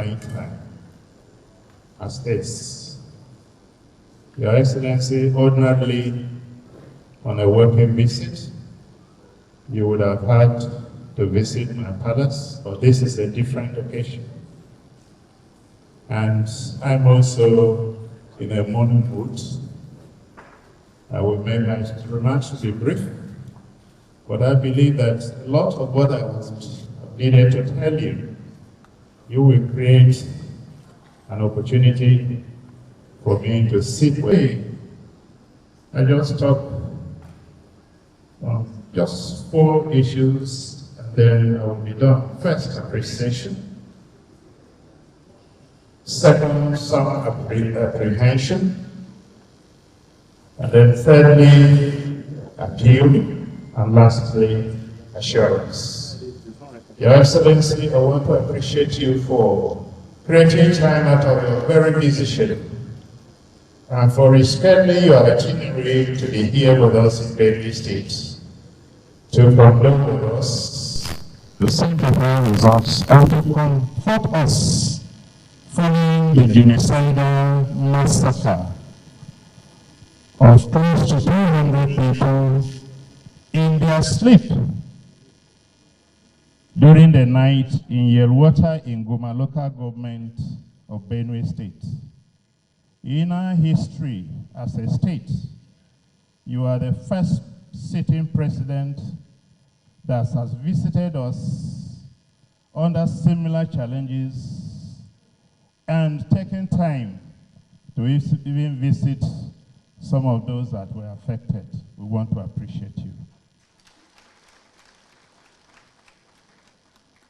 trying time as this. Your Excellency, ordinarily on a working visit, you would have had to visit my palace, but this is a different occasion. And I'm also in a mourning mood. I will make my remarks to be brief, but I believe that a lot of what I was needed to tell you, you will create an opportunity for me to sit with. I just talk on just 4 issues, and then I will be done. First, appreciation. Second, some apprehension. And then thirdly, appeal. And lastly, assurance. Your Excellency, I want to appreciate you for creating time out of your very busy schedule and for rescheduling your itinerary to be here with us in Benue State, to condole with us, to simplify results, and to comfort us following the genocidal massacre of close to 200 people in their sleep during the night in Yelwater in Goma local government of Benue State. In our history as a state, you are the first sitting president that has visited us under similar challenges and taken time to even visit some of those that were affected. We want to appreciate you.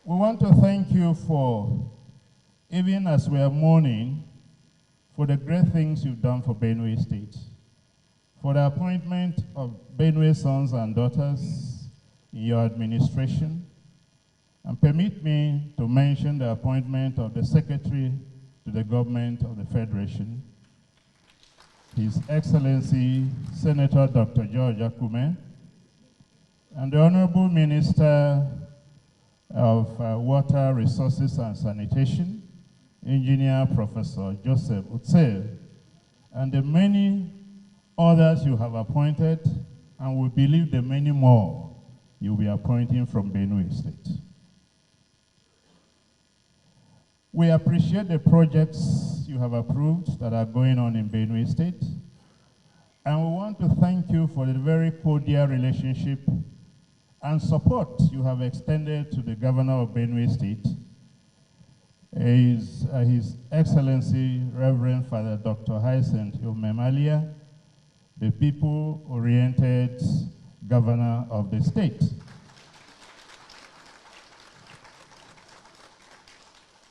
We want to thank you for, even as we are mourning, for the great things you've done for Benue State, for the appointment of Benue sons and daughters in your administration, and permit me to mention the appointment of the Secretary to the Government of the Federation, His Excellency Senator Dr. George Akume, and the Honorable Minister of Water Resources and Sanitation, Engineer Professor Joseph Utse, and the many others you have appointed, and we believe the many more you'll be appointing from Benue State. We appreciate the projects you have approved that are going on in Benue State, and we want to thank you for the very cordial relationship and support you have extended to the Governor of Benue State, His Excellency Reverend Father Dr. Hyacinth Umemalia, the people-oriented Governor of the state.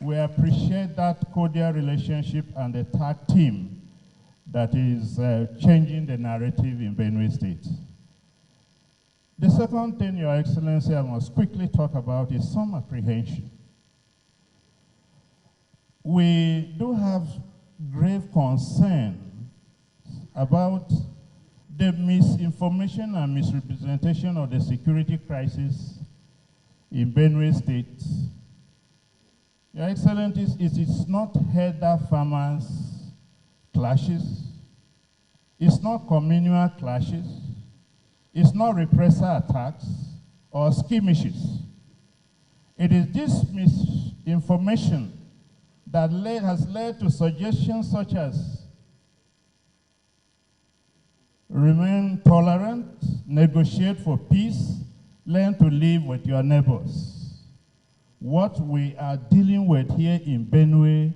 We appreciate that cordial relationship and the tag team that is changing the narrative in Benue State. The second thing, Your Excellency, I must quickly talk about is some apprehension. We do have grave concern about the misinformation and misrepresentation of the security crisis in Benue State. Your Excellency, it is not herder farmers clashes, it's not communal clashes, it's not repressor attacks or skirmishes. It is this misinformation that has led to suggestions such as remain tolerant, negotiate for peace, learn to live with your neighbors. What we are dealing with here in Benue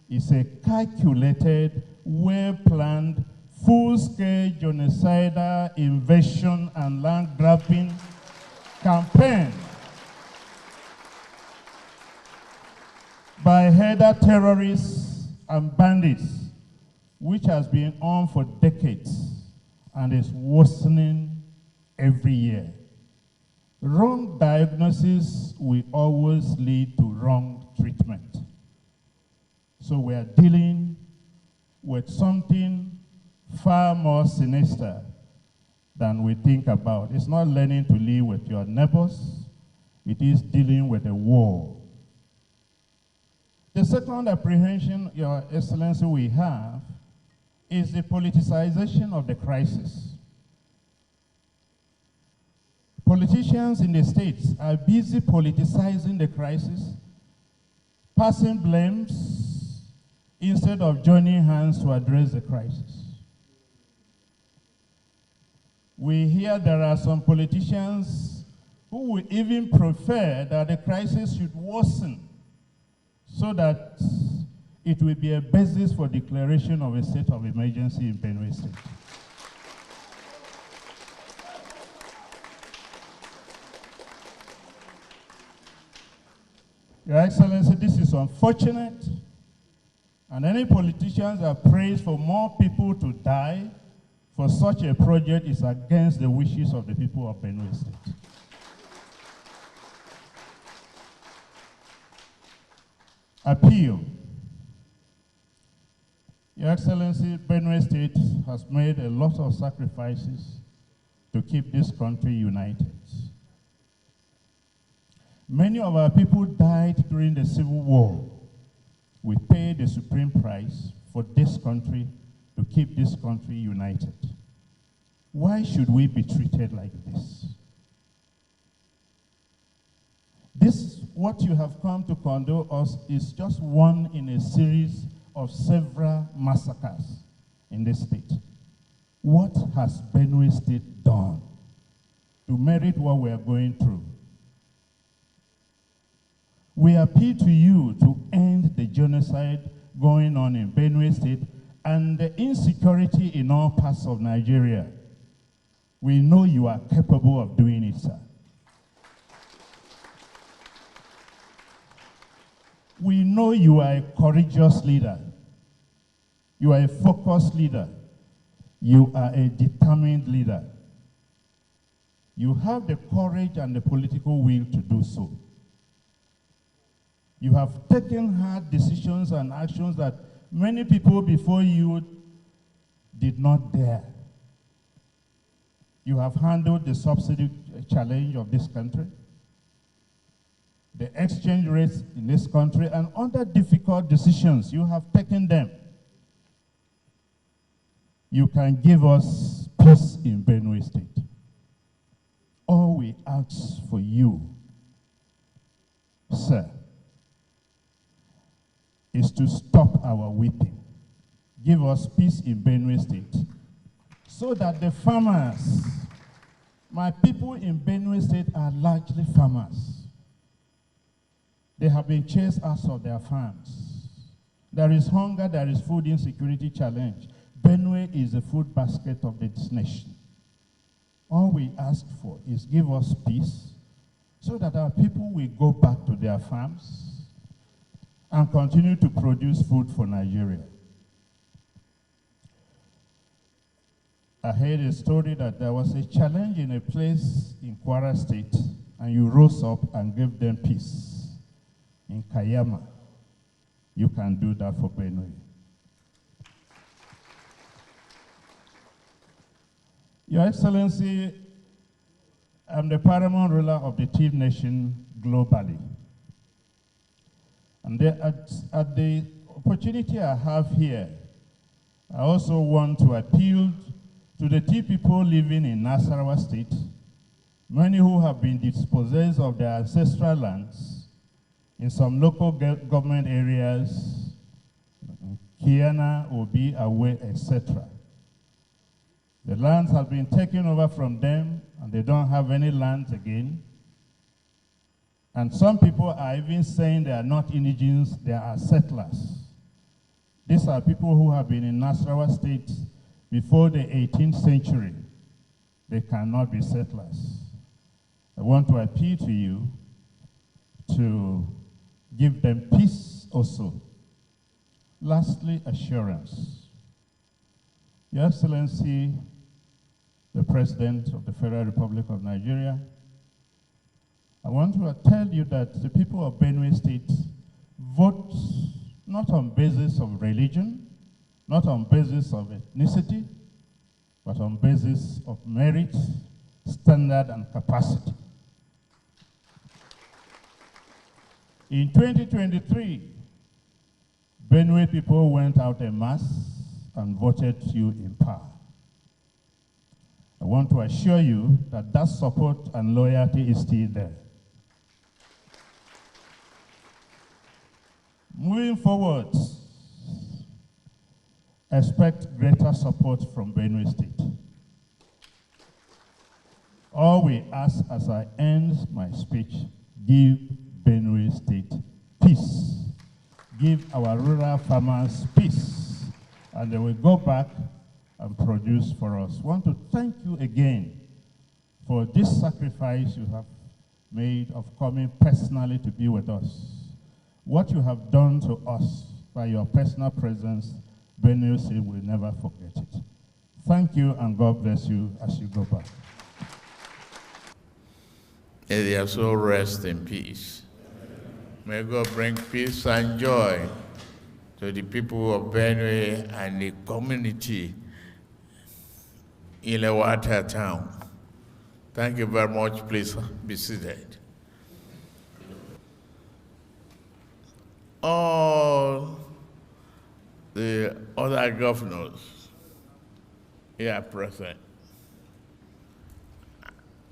is a calculated, well-planned, full-scale genocidal invasion and land-grabbing campaign by herder terrorists and bandits, which has been on for decades and is worsening every year. Wrong diagnosis will always lead to wrong treatment. So we are dealing with something far more sinister than we think about. It's not learning to live with your neighbors, it is dealing with a war. The second apprehension, Your Excellency, we have is the politicization of the crisis. Politicians in the states are busy politicizing the crisis, passing blames instead of joining hands to address the crisis. We hear there are some politicians who will even prefer that the crisis should worsen so that it will be a basis for declaration of a state of emergency in Benue State. Your Excellency, this is unfortunate, and any politicians that prays for more people to die for such a project is against the wishes of the people of Benue State. Appeal. Your Excellency, Benue State has made a lot of sacrifices to keep this country united. Many of our people died during the Civil War. We paid the supreme price for this country to keep this country united. Why should we be treated like this? This, what you have come to condole us, is just one in a series of several massacres in this state. What has Benue State done to merit what we are going through? We appeal to you to end the genocide going on in Benue State and the insecurity in all parts of Nigeria. We know you are capable of doing it, sir. We know you are a courageous leader. You are a focused leader. You are a determined leader. You have the courage and the political will to do so. You have taken hard decisions and actions that many people before you did not dare. You have handled the subsidy challenge of this country, the exchange rates in this country, and other difficult decisions. You have taken them. You can give us peace in Benue State. All we ask for you, sir, is to stop our weeping. Give us peace in Benue State so that the farmers, my people in Benue State are largely farmers. They have been chased out of their farms. There is hunger, there is food insecurity challenge. Benue is the food basket of this nation. All we ask for is give us peace so that our people will go back to their farms and continue to produce food for Nigeria. I heard a story that there was a challenge in a place in Kwara State, and you rose up and gave them peace. In Kayama, you can do that for Benue. Your Excellency, I'm the paramount ruler of the TiV nation globally. And at the opportunity I have here, I also want to appeal to the TiV people living in Nasarawa State, many who have been dispossessed of their ancestral lands in some local government areas, Kiana, Obi, Awe, etc. The lands have been taken over from them, and they don't have any lands again. And some people are even saying they are not indigenous, they are settlers. These are people who have been in Nasarawa State before the 18th century. They cannot be settlers. I want to appeal to you to give them peace also. Lastly, assurance. Your Excellency, the President of the Federal Republic of Nigeria, I want to tell you that the people of Benue State vote not on basis of religion, not on basis of ethnicity, but on basis of merit, standard, and capacity. In 2023, Benue people went out en masse and voted you in power. I want to assure you that that support and loyalty is still there. Moving forward, expect greater support from Benue State. All we ask as I end my speech, give Benue State peace. Give our rural farmers peace, and they will go back and produce for us. I want to thank you again for this sacrifice you have made of coming personally to be with us. What you have done to us by your personal presence, Benue State will never forget it. Thank you, and God bless you as you go back. May their soul rest in peace. May God bring peace and joy to the people of Benue and the community in Lewata town. Thank you very much. Please be seated. All the other governors here present,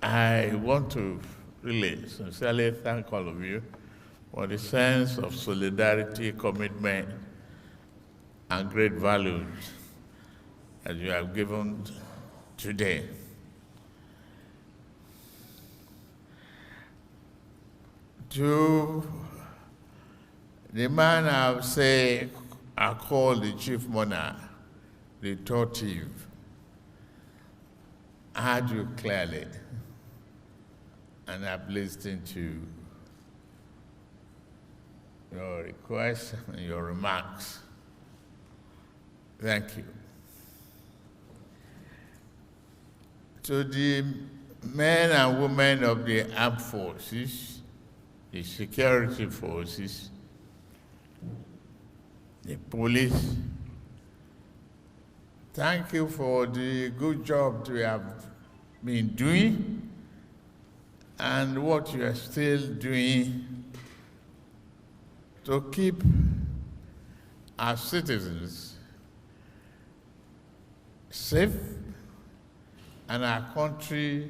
I want to really sincerely thank all of you for the sense of solidarity, commitment, and great values that you have given today. To the man I call the chief monarch, the TiV, I heard you clearly, and I've listened to your requests and your remarks. Thank you. To the men and women of the armed forces, the security forces, the police, thank you for the good job you have been doing and what you are still doing to keep our citizens safe and our country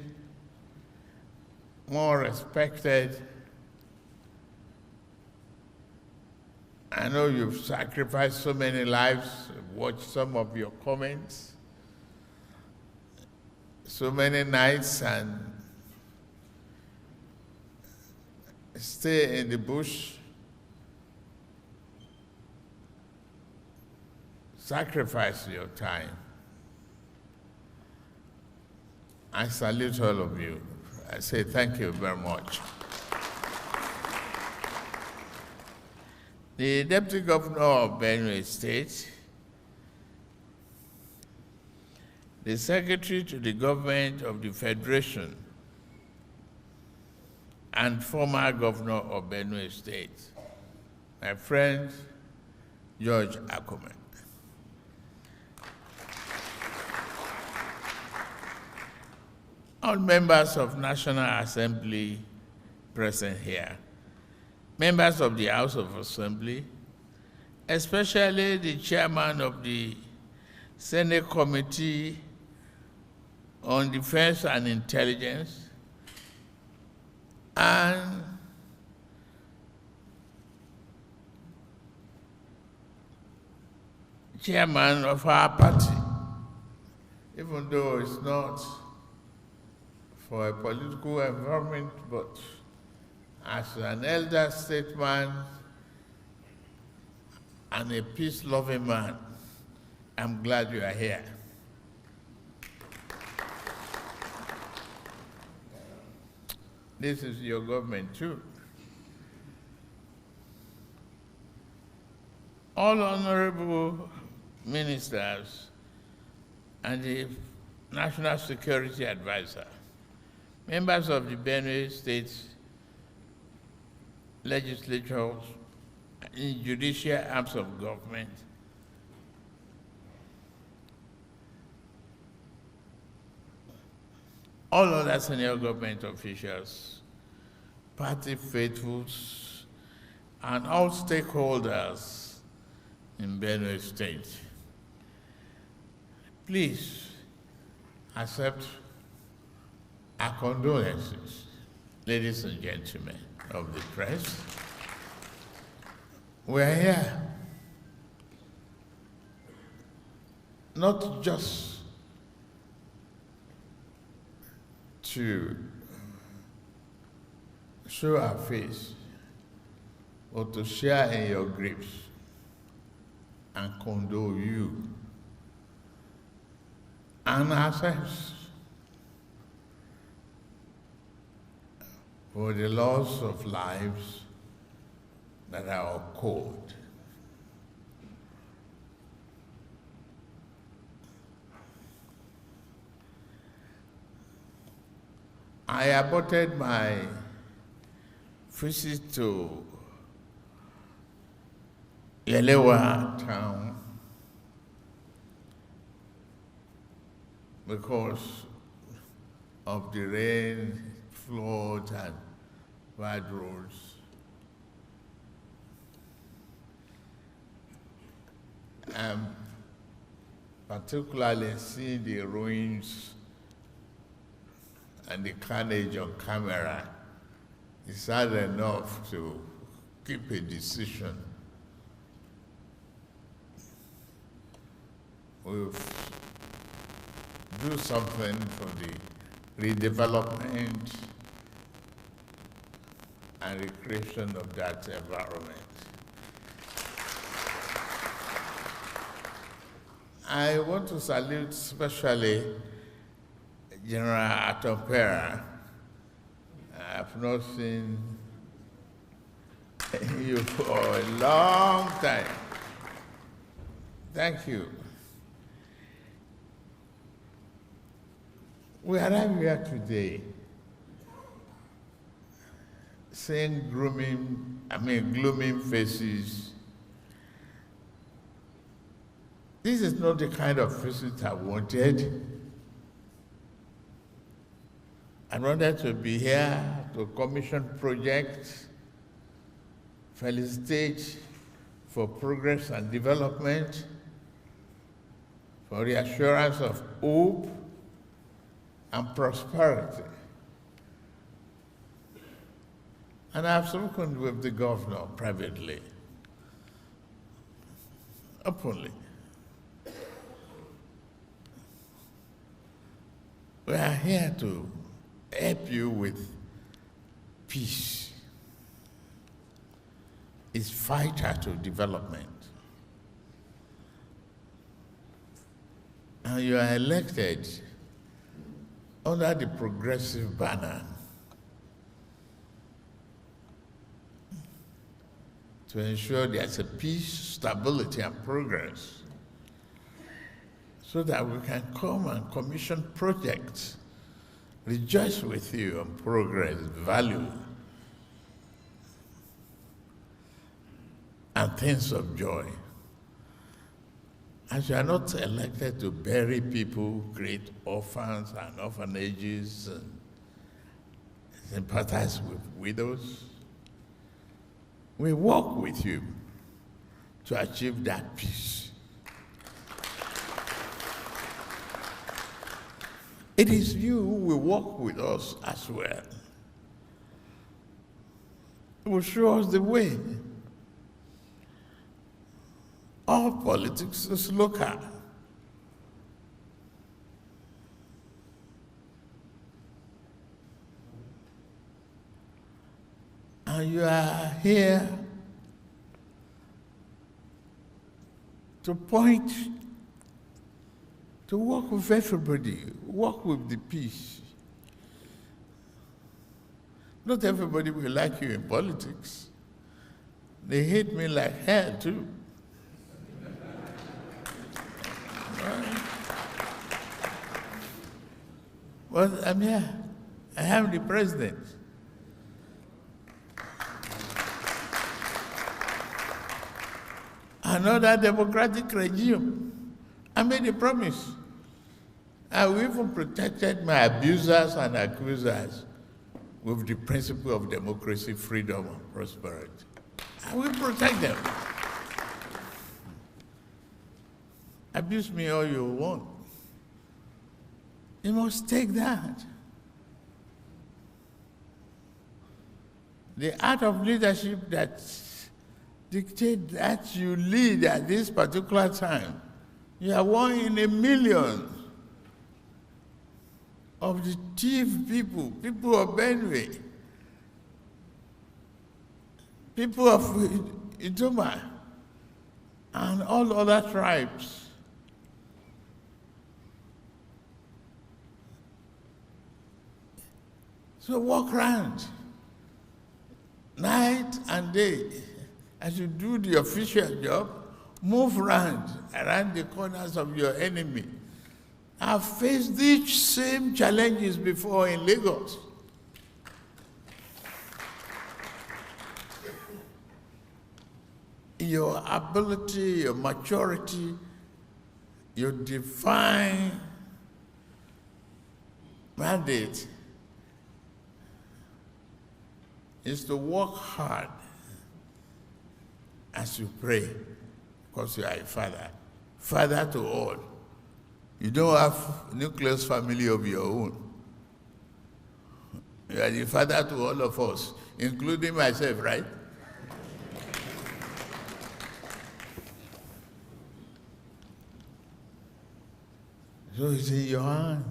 more respected. I know you've sacrificed so many lives. I've watched some of your comments, so many nights, and stay in the bush, sacrifice your time. I salute all of you. I say thank you very much. The Deputy Governor of Benue State, the Secretary to the Government of the Federation, and former Governor of Benue State, my friend George Akume. All members of National Assembly present here, members of the House of Assembly, especially the chairman of the Senate Committee on Defense and Intelligence, and chairman of our party, even though it's not for a political environment, but as an elder statesman and a peace-loving man, I'm glad you are here. This is your government too. All honorable ministers and the National Security Advisor, members of the Benue State legislatures and judicial arms of government, all other senior government officials, party faithfuls, and all stakeholders in Benue State. Please accept our condolences, ladies and gentlemen of the press. We're here not just to show our face, but to share in your griefs and condole you and ourselves for the loss of lives that are occurred. I aborted my visit to Yelewa town because of the rain, flood, and bad roads. And particularly seeing the ruins and the carnage on camera is hard enough to keep a decision. We'll do something for the redevelopment and recreation of that environment. I want to salute especially General Atompera. I've not seen you for a long time. Thank you. We arrive here today seeing gloomy faces. This is not the kind of visit I wanted. I wanted to be here to commission projects, felicitate for progress and development, for reassurance of hope and prosperity. And I've spoken with the governor privately, openly. We are here to help you with peace. It's vital to development. And you are elected under the progressive banner to ensure there's a peace, stability, and progress, so that we can come and commission projects, rejoice with you on progress, value, and things of joy. As you are not elected to bury people, create orphans and orphanages, and sympathize with widows, we work with you to achieve that peace. It is you who will work with us as well. It will show us the way. All politics is local. And you are here to point, to work with everybody, work with the peace. Not everybody will like you in politics. They hate me like hell too. But I'm here. I am the president. Another democratic regime. I made a promise. I even protected my abusers and accusers with the principle of democracy, freedom, and prosperity. I will protect them. Abuse me all you want. You must take that. The art of leadership that dictates that you lead at this particular time. You are one in a million of the TiV people of Benue, people of Idoma, and all other tribes. So walk around night and day as you do the official job. Move around the corners of your enemy. I've faced these same challenges before in Lagos. Your ability, your maturity, your divine mandate is to work hard as you pray, because you are a father to all. You don't have nucleus family of your own. You are the father to all of us, including myself, right? So it's in your hand.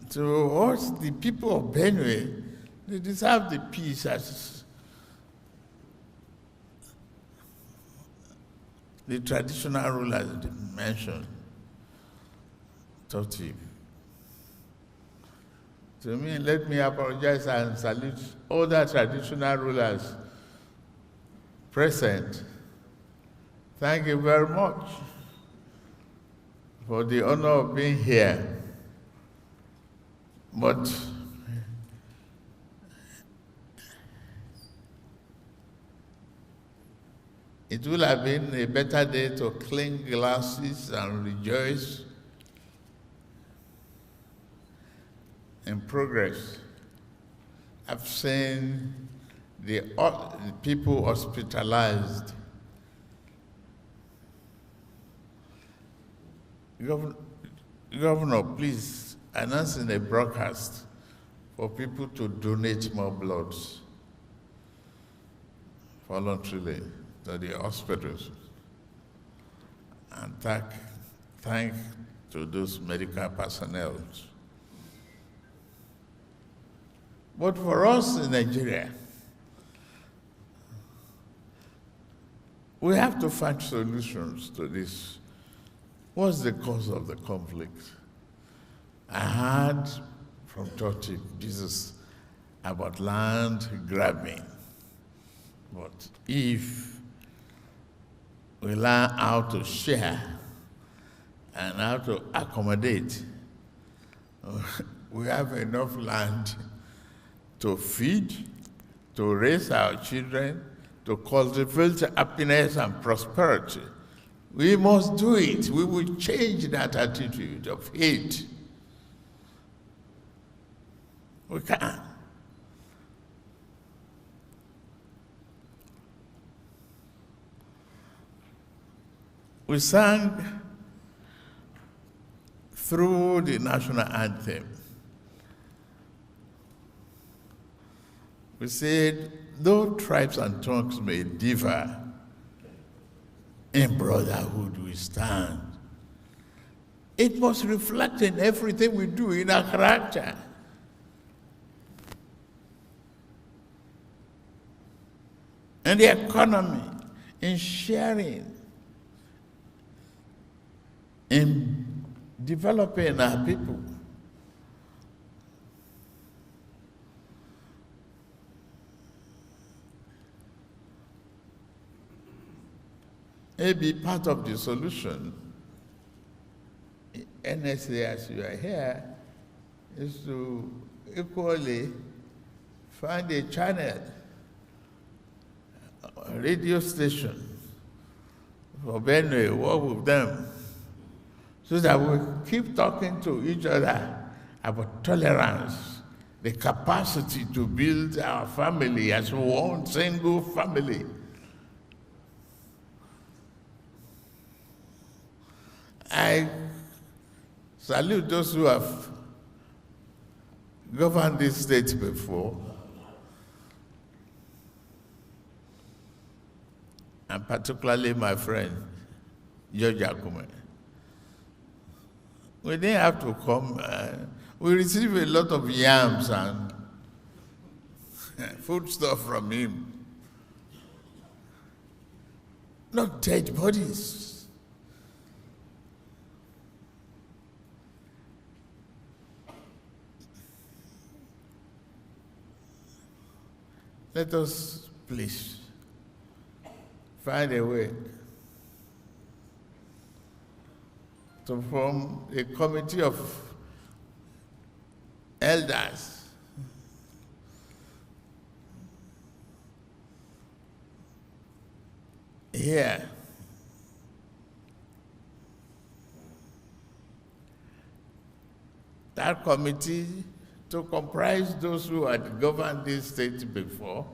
So us, the people of Benue, they deserve the peace as the traditional rulers mentioned. TiV. To me, let me apologize and salute all the traditional rulers present. Thank you very much for the honor of being here. But it would have been a better day to clink glasses and rejoice in progress. I've seen the people hospitalized. Governor, please announce in a broadcast for people to donate more blood voluntarily to the hospitals, and thank to those medical personnel. But for us in Nigeria, we have to find solutions to this. What's the cause of the conflict? I heard from TiV Jesus about land grabbing. But if we learn how to share and how to accommodate, we have enough land to feed, to raise our children, to cultivate happiness and prosperity. We must do it. We will change that attitude of hate. We can. We sang through the national anthem. We said, though tribes and tongues may differ, in brotherhood we stand. It must reflect in everything we do, in our character. In the economy, in sharing, in developing our people. Maybe part of the solution, NSA as you are here, is to equally find a channel, a radio station for Benue, work with them, so that we keep talking to each other about tolerance, the capacity to build our family as one single family, I salute those who have governed this state before, and particularly my friend, George Akume. We didn't have to come. We received a lot of yams and food stuff from him. Not dead bodies. Let us please find a way to form a committee of elders here that committee to comprise those who had governed this state before,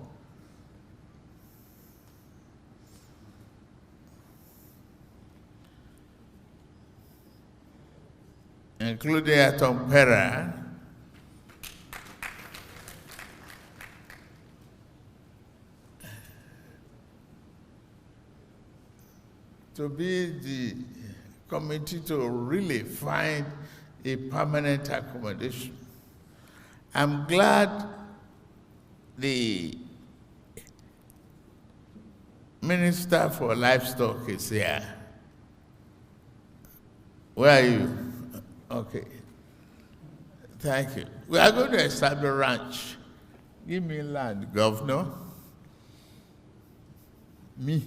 including Atom Pera, to be the committee to really find a permanent accommodation. I'm glad the Minister for Livestock is here. Where are you? Okay. Thank you. We are going to establish a ranch. Give me land, Governor. Me.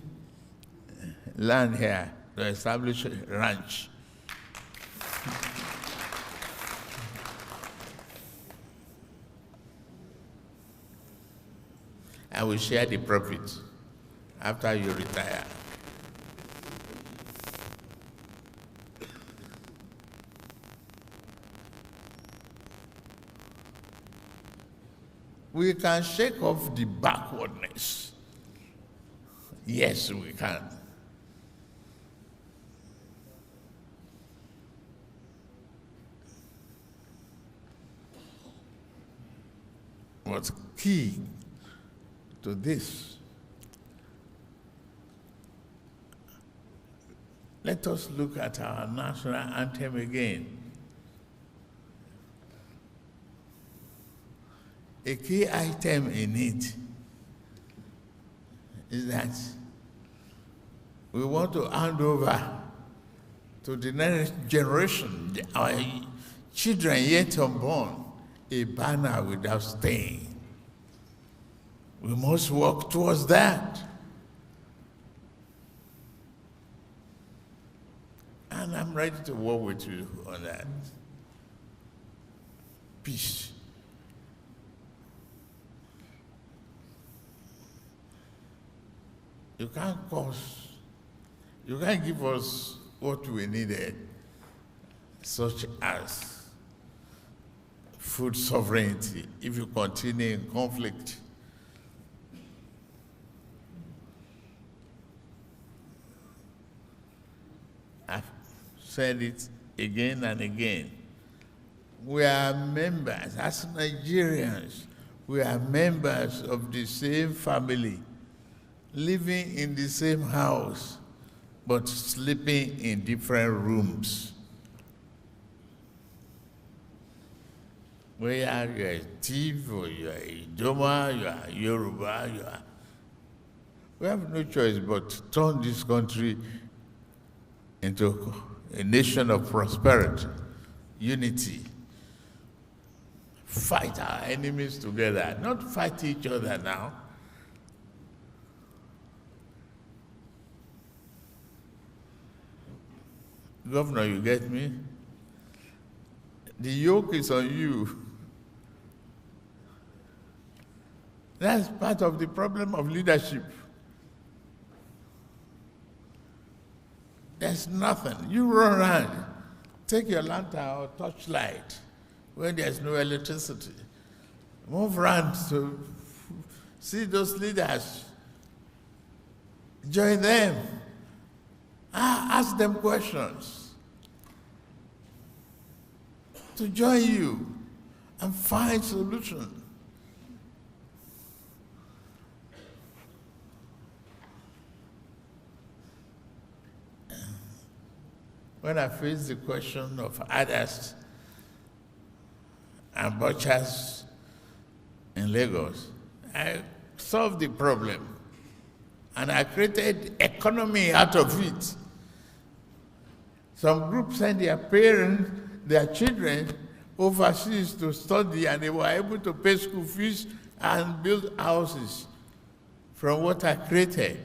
Land here to establish a ranch. And we share the profits after you retire. We can shake off the backwardness. Yes, we can. What's key to this? Let us look at our national anthem again. A key item in it is that we want to hand over to the next generation, our children yet unborn, a banner without stain. We must work towards that. And I'm ready to work with you on that. Peace. You can't give us what we needed, such as food sovereignty, if you continue in conflict. I've said it again and again. We are members, as Nigerians, we are members of the same family, living in the same house, but sleeping in different rooms. Whether you are a TiV, or you are a Idoma, you are Yoruba, we have no choice but to turn this country into a nation of prosperity, unity. Fight our enemies together, not fight each other now. Governor, you get me? The yoke is on you. That's part of the problem of leadership. There's nothing. You run around, take your lantern or torchlight when there's no electricity. Move around to see those leaders. Join them. Ask them questions. to join you and find solutions. When I face the question of others and butchers in Lagos, I solved the problem and I created economy out of it. Some groups send their parents, their children overseas to study, and they were able to pay school fees and build houses from what I created.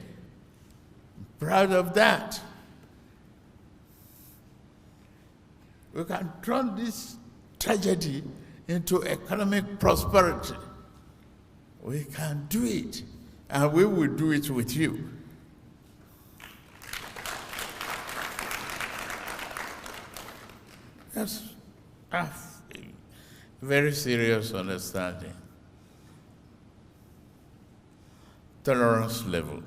I'm proud of that. We can turn this tragedy into economic prosperity. We can do it, and we will do it with you. That's a very serious understanding. Tolerance level.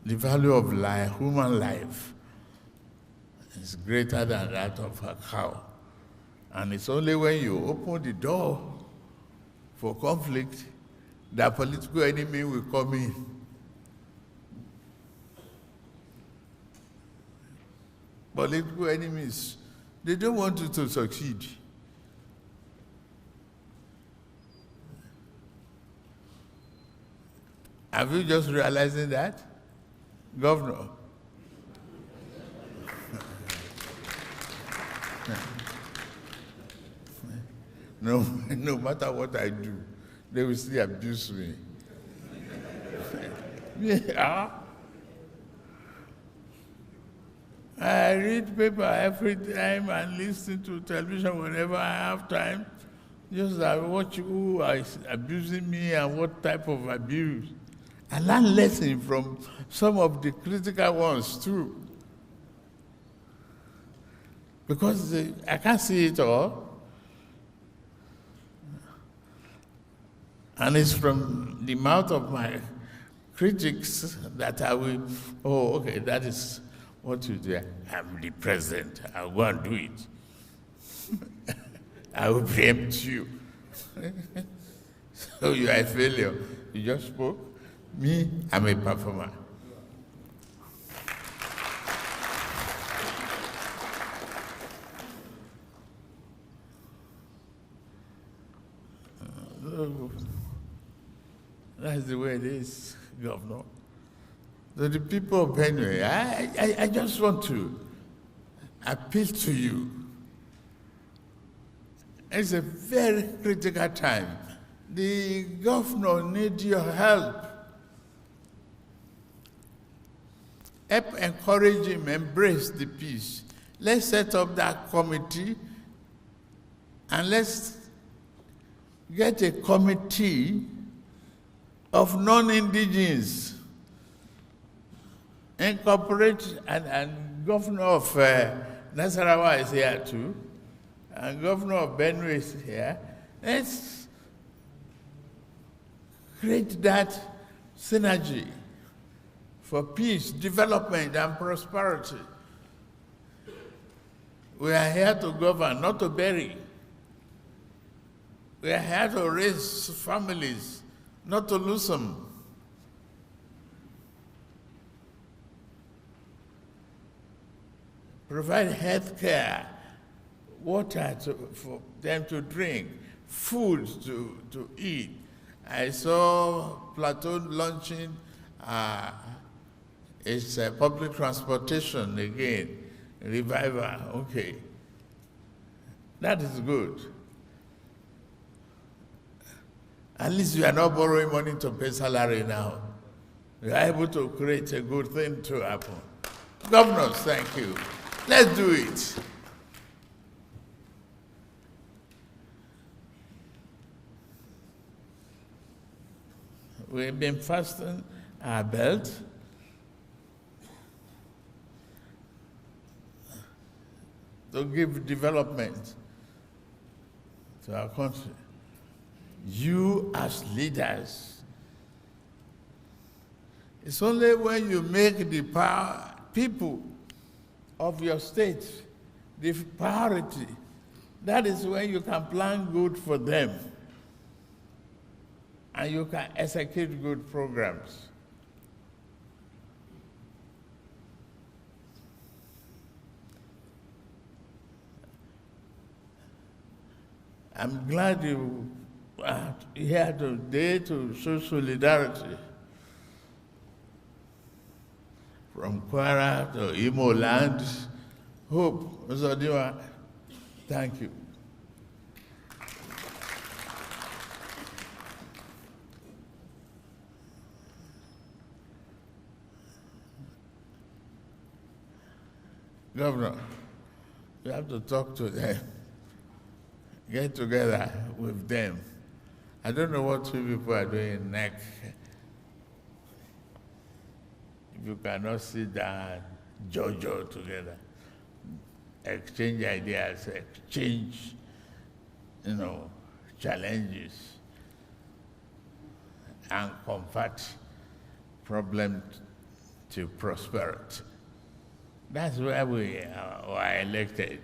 The value of life, human life, is greater than that of a cow. And it's only when you open the door for conflict that political enemy will come in. Political enemies, they don't want you to succeed. Have you just realizing that? Governor. No matter what I do, they will still abuse me. Yeah. I read paper every time and listen to television whenever I have time. Just I watch who is abusing me and what type of abuse. I learn lessons from some of the critical ones too. Because I can't see it all. And it's from the mouth of my critics that I will, oh, okay, that is what you do. I'm the president. I'll go and do it. I will preempt you. So you are a failure. You just spoke. Me, I'm a performer. That's the way it is, Governor. So the people of Benue, I just want to appeal to you. It's a very critical time. The governor needs your help. Help encourage him, embrace the peace. Let's set up that committee and let's get a committee of non-indigenous. Incorporate, and Governor of Nasarawa is here too, and Governor of Benue is here. Let's create that synergy for peace, development, and prosperity. We are here to govern, not to bury. We are here to raise families, not to lose them. Provide health care, water for them to drink, food to eat. I saw Plateau launching its public transportation again, revival, okay. That is good. At least you are not borrowing money to pay salary now. You are able to create a good thing to happen. Governors, thank you. Let's do it. We've been fastening our belt. To give development to our country. You as leaders, It's only when you make the people of your state the priority, that is when you can plan good for them and you can execute good programs. I'm glad you are here today to show solidarity from Kwara to Imo land. Hope, Uzodiwa, thank you. Governor, you have to talk to them. Get together with them. I don't know what two people are doing in NEC. If you cannot sit down, jojo together, exchange ideas, exchange, challenges, and convert problem to prosperity. That's where we were elected.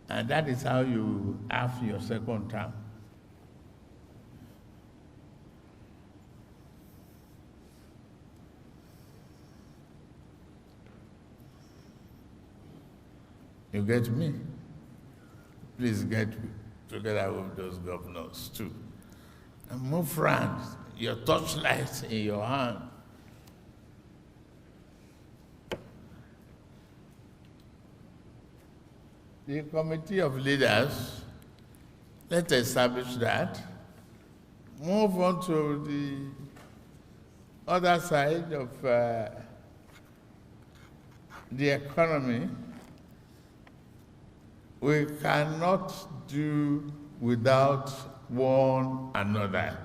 And that is how you have your second term. You get me? Please get together with those governors too. And move around, your torchlight in your hand. The committee of leaders, let's establish that. Move on to the other side of the economy. We cannot do without one another.